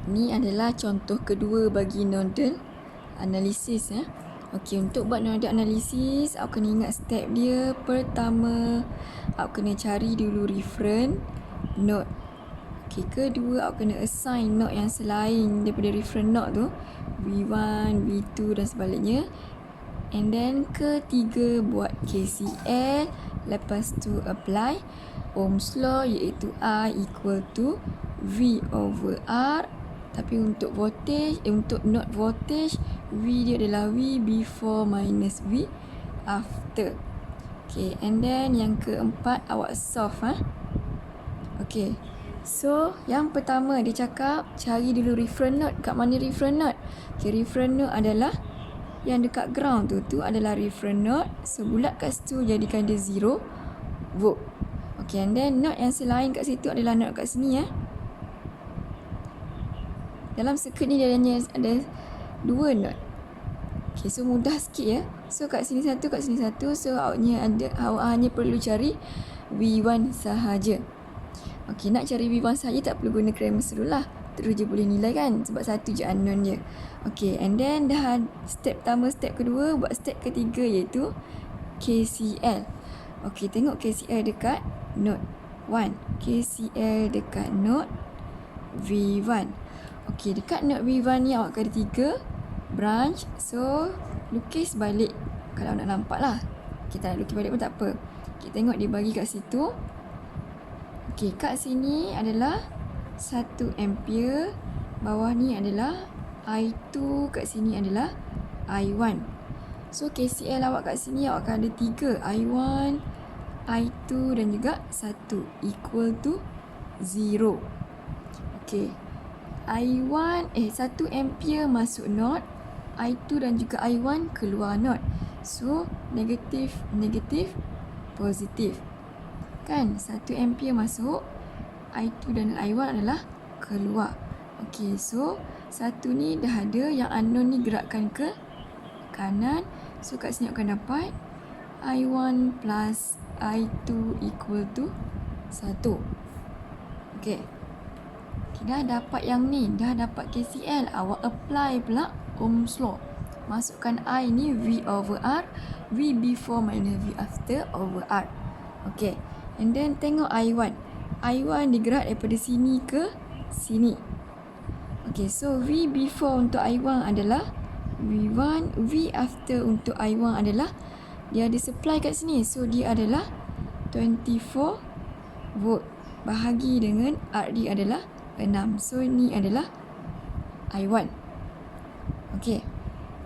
Ni adalah contoh kedua bagi nodal analisis. Okey, untuk buat nodal analisis, awak kena ingat step dia. Pertama, awak kena cari dulu reference node. Okey, kedua awak kena assign node yang selain daripada reference node tu, V1, V2 dan sebaliknya. And then ketiga buat KCL, lepas tu apply Ohm's law iaitu I equal to V over R. Tapi untuk voltage, untuk node voltage, V dia adalah V before minus V after. Okay, and then yang keempat awak solve. Okay, so yang pertama dia cakap cari dulu reference node. Kat mana reference node? Okay, reference node adalah yang dekat ground tu adalah reference node. So bulat kat situ jadikan dia 0 volt. Okay, and then node yang selain kat situ adalah node kat sini. Dalam circuit ni dia hanya ada 2 node. Okay, so mudah sikit So kat sini satu, kat sini satu. So awak hanya perlu cari V1 sahaja. Okay, nak cari V1 sahaja tak perlu guna Cramer's rule lah. Terus je boleh nilai kan, sebab satu je unknown dia. Okay, and then dah step pertama, step kedua. Buat step ketiga iaitu KCL. Okay, tengok KCL dekat node 1. KCL dekat node V1. Okey, dekat node V1 ni awak ada 3 branch. So, lukis balik kalau nak nampak lah. Kita nak lukis balik pun tak apa. Okay, tengok dia bagi kat situ. Okey, kat sini adalah 1 ampere. Bawah ni adalah I2. Kat sini adalah I1. So, KCL awak kat sini awak akan ada 3. I1, I2 dan juga 1 equal to 0. Okey. I1 1 ampere masuk node, I2 dan juga I1 keluar node. So negatif positif. Kan? 1 ampere masuk, I2 dan I1 adalah keluar. Okey, so satu ni dah ada, yang unknown ni gerakkan ke kanan. So kat sini akan dapat I1 plus I2 equal to 1. Okey. Dah dapat yang ni, dah dapat KCL. Awak apply pula Ohm's law. Masukkan I ni V over R, V before minus V after over R. Okay, and then tengok I1. I1 digerak daripada sini ke sini. Okay, so V before untuk I1 adalah V1, V after untuk I1 adalah dia ada supply kat sini. So dia adalah 24 volt bahagi dengan RD adalah 6. So ni adalah I1. Okey.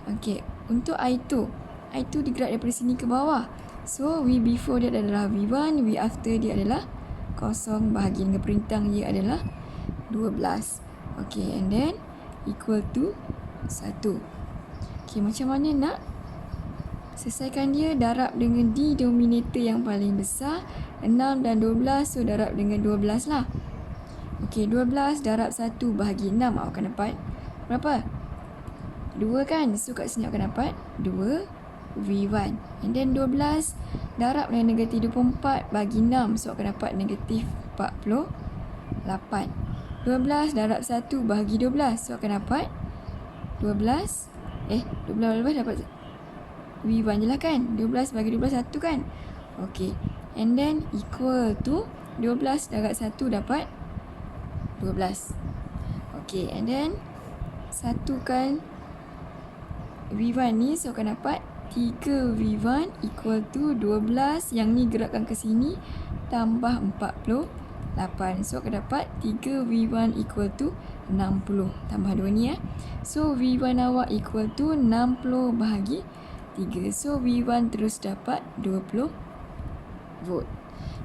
Okey, untuk I2. I2 digerak daripada sini ke bawah. So V before dia adalah V1, V after dia adalah 0 bahagi dengan perintang dia adalah 12. Okey, and then equal to 1. Okey, macam mana nak selesaikan dia? Darab dengan denominator yang paling besar. 6 dan 12, so darab dengan 12 lah. Okey, 12 darab 1 bahagi 6 awak akan dapat berapa? 2 kan? So kat sini awak akan dapat 2 V1. And then 12 darab dengan negatif 24 bagi 6. So awak akan dapat negatif 48. 12 darab 1 bahagi 12. So awak akan dapat 12 dapat V1 je lah kan? 12 bagi 12 1 kan? Okey. And then equal to 12 darab 1 dapat 12. Okey, and then satukan V1 ni, so akan dapat 3 V1 equal to 12. Yang ni gerakkan ke sini tambah 48. So akan dapat 3 V1 equal to 60. Tambah 2 ni So V1 awak equal to 60 bahagi 3. So V1 terus dapat 20 volt.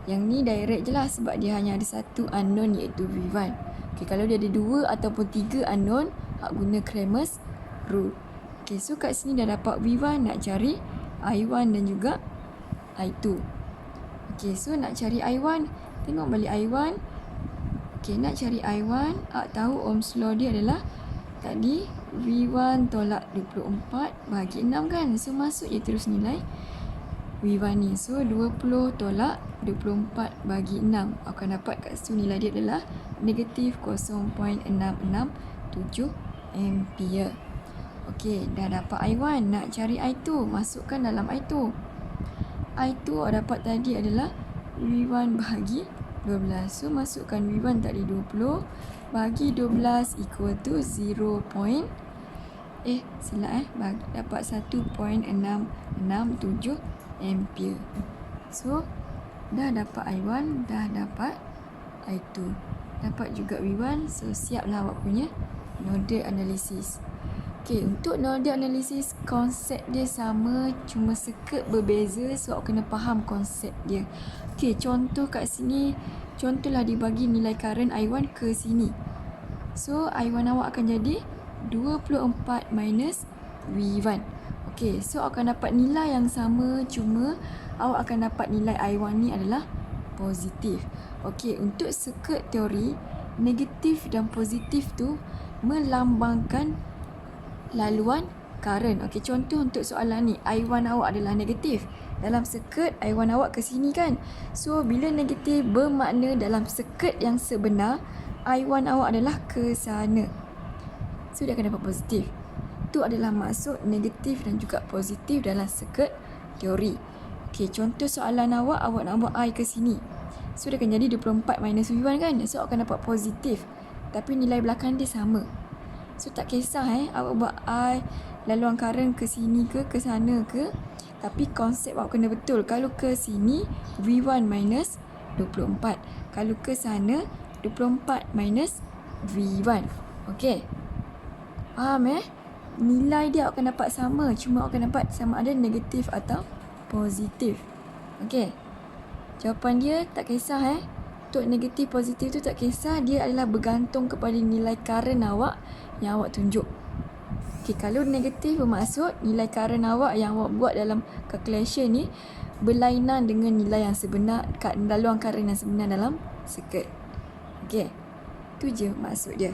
Yang ni direct je lah sebab dia hanya ada satu unknown iaitu V1. Okay, kalau dia ada 2 ataupun 3 unknown, awak guna Cramer's rule. Okay, so kat sini dah dapat V1, nak cari I1 dan juga I2. Okay, so nak cari I1, tengok balik I1. Okay, nak cari I1, awak tahu Ohm's law dia adalah tadi V1 tolak 24 bahagi 6 kan. So masuk je terus nilai V1 ni. So 20 tolak 24 bagi 6. Akan dapat kat situ nilai dia adalah negatif 0.667 ampere. Okey, dah dapat I1. Nak cari I2, masukkan dalam I2. I2 dapat tadi adalah V1 bahagi 12. So masukkan V1 tadi 20 bagi 12 equal to dapat 1.667 ampere. So dah dapat I1, dah dapat I2, dapat juga V1. So siaplah awak punya nodal analysis. Okey, untuk nodal analysis konsep dia sama, cuma circuit berbeza, so awak kena faham konsep dia. Okey, contoh kat sini, contohlah dibagi nilai current I1 ke sini. So I1 awak akan jadi 24 minus V1. Okey, so akan dapat nilai yang sama, cuma awak akan dapat nilai I1 ni adalah positif. Okey, untuk circuit teori, negatif dan positif tu melambangkan laluan current. Okey, contoh untuk soalan ni, I1 awak adalah negatif. Dalam circuit, I1 awak ke sini kan. So, bila negatif bermakna dalam circuit yang sebenar, I1 awak adalah ke sana. So, dia akan dapat positif. Itu adalah maksud negatif dan juga positif dalam circuit teori. Okey, contoh soalan awak nak buat I ke sini. So, dia akan jadi 24 minus V1 kan. So, awak akan dapat positif. Tapi nilai belakang dia sama. So tak kisah awak buat I laluan current ke sini ke sana ke, tapi konsep awak kena betul. Kalau ke sini V1 minus 24, kalau ke sana 24 minus V1. Okey, faham nilai dia awak akan dapat sama, cuma awak akan dapat sama ada negatif atau positif. Okey, jawapan dia tak kisah untuk negatif positif tu tak kisah, dia adalah bergantung kepada nilai current awak yang awak tunjuk. Okey, kalau negatif bermaksud nilai current awak yang awak buat dalam calculation ni berlainan dengan nilai yang sebenar, laluan current yang sebenar dalam circuit. Okey, tu je maksud dia.